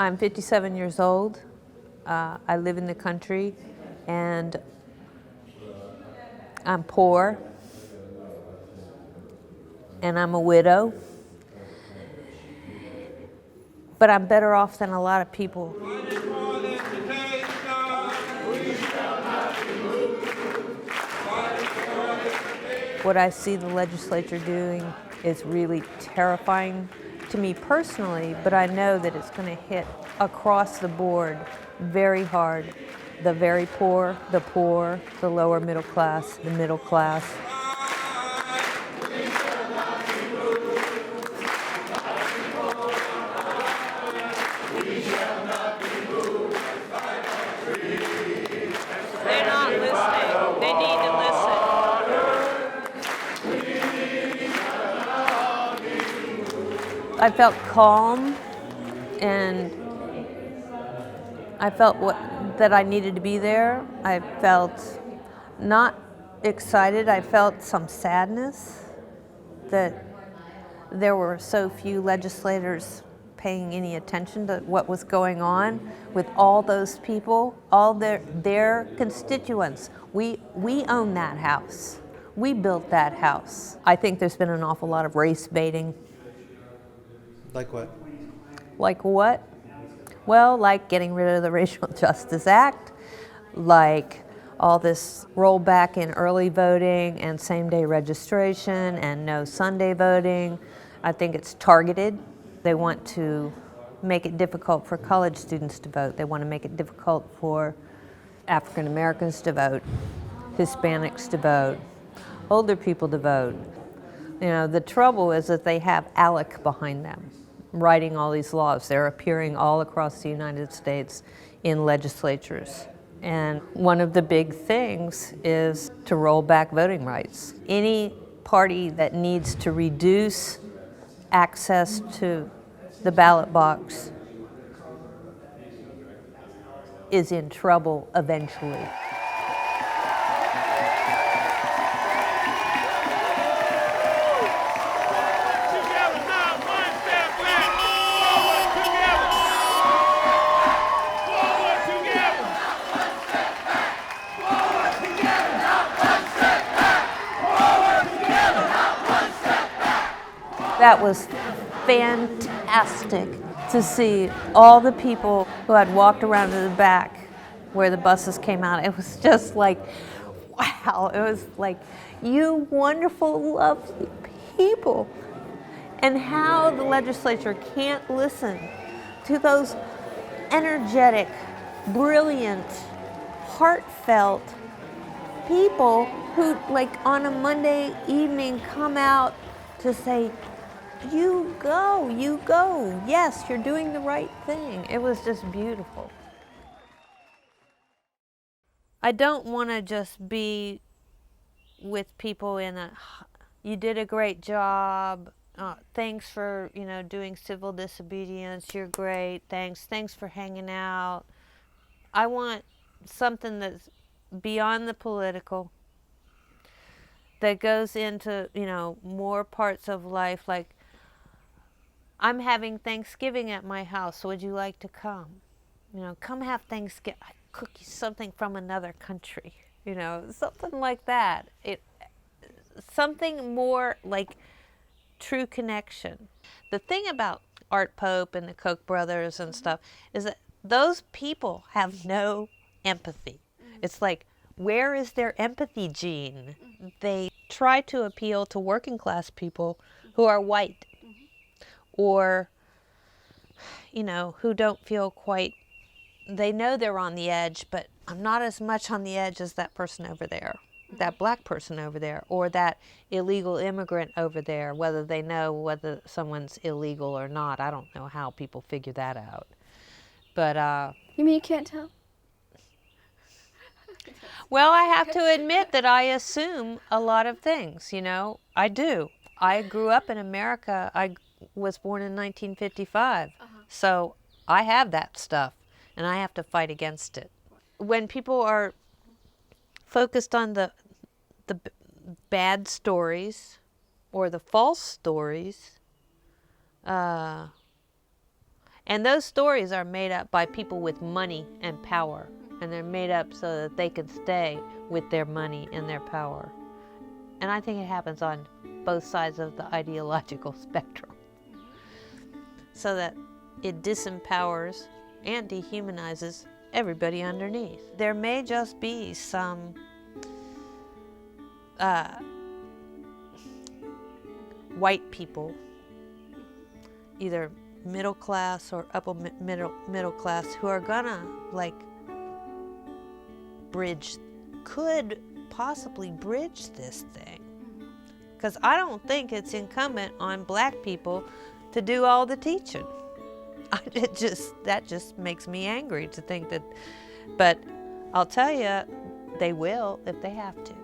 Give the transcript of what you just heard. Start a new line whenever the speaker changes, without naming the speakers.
I'm 57 years old. I live in the country, and I'm poor, and I'm a widow. But I'm better off than a lot of people. What I see the legislature doing is really terrifying to me personally, but I know that it's going to hit across the board very hard. The very poor, the lower middle class, the middle class. They're not listening. They need to listen. I felt calm, and I felt that I needed to be there. I felt not excited. I felt some sadness that there were so few legislators paying any attention to what was going on with all those people, all their constituents. We own that house. We built that house. I think there's been an awful lot of race baiting.
Like what?
Like what? Well, like getting rid of the Racial Justice Act, like all this rollback in early voting and same-day registration and no Sunday voting. I think it's targeted. They want to make it difficult for college students to vote. They want to make it difficult for African Americans to vote, Hispanics to vote, older people to vote. You know, the trouble is that they have ALEC behind them, writing all these laws. They're appearing all across the United States in legislatures. And one of the big things is to roll back voting rights. Any party that needs to reduce access to the ballot box is in trouble eventually. That was fantastic to see all the people who had walked around to the back where the buses came out. It was just like, wow, it was like, you wonderful, lovely people. And how the legislature can't listen to those energetic, brilliant, heartfelt people who, like on a Monday evening, come out to say, you go, yes, you're doing the right thing. It was just beautiful. I don't want to just be with people in a, you did a great job, thanks for, doing civil disobedience, you're great, thanks for hanging out. I want something that's beyond the political, that goes into, more parts of life, like, I'm having Thanksgiving at my house. Would you like to come? Come have Thanksgiving. I cook you something from another country. Something like that. Something more like true connection. The thing about Art Pope and the Koch brothers and stuff is that those people have no empathy. It's like, where is their empathy gene? They try to appeal to working class people who are white, or, who don't feel quite, they know they're on the edge, but I'm not as much on the edge as that person over there, that black person over there, or that illegal immigrant over there, whether they know whether someone's illegal or not. I don't know how people figure that out. But,
You mean you can't tell?
Well, I have to admit that I assume a lot of things, I do. I grew up in America. I was born in 1955. So I have that stuff, and I have to fight against it. When people are focused on the bad stories or the false stories, and And those stories are made up by people with money and power. And they're made up so that they can stay with their money and their power. And I think it happens on both sides of the ideological spectrum. So that it disempowers and dehumanizes everybody underneath. There may just be some white people, either middle class or upper middle class, who are gonna could possibly bridge this thing. Because I don't think it's incumbent on black people to do all the teaching. That just makes me angry to think that, but I'll tell you, they will if they have to.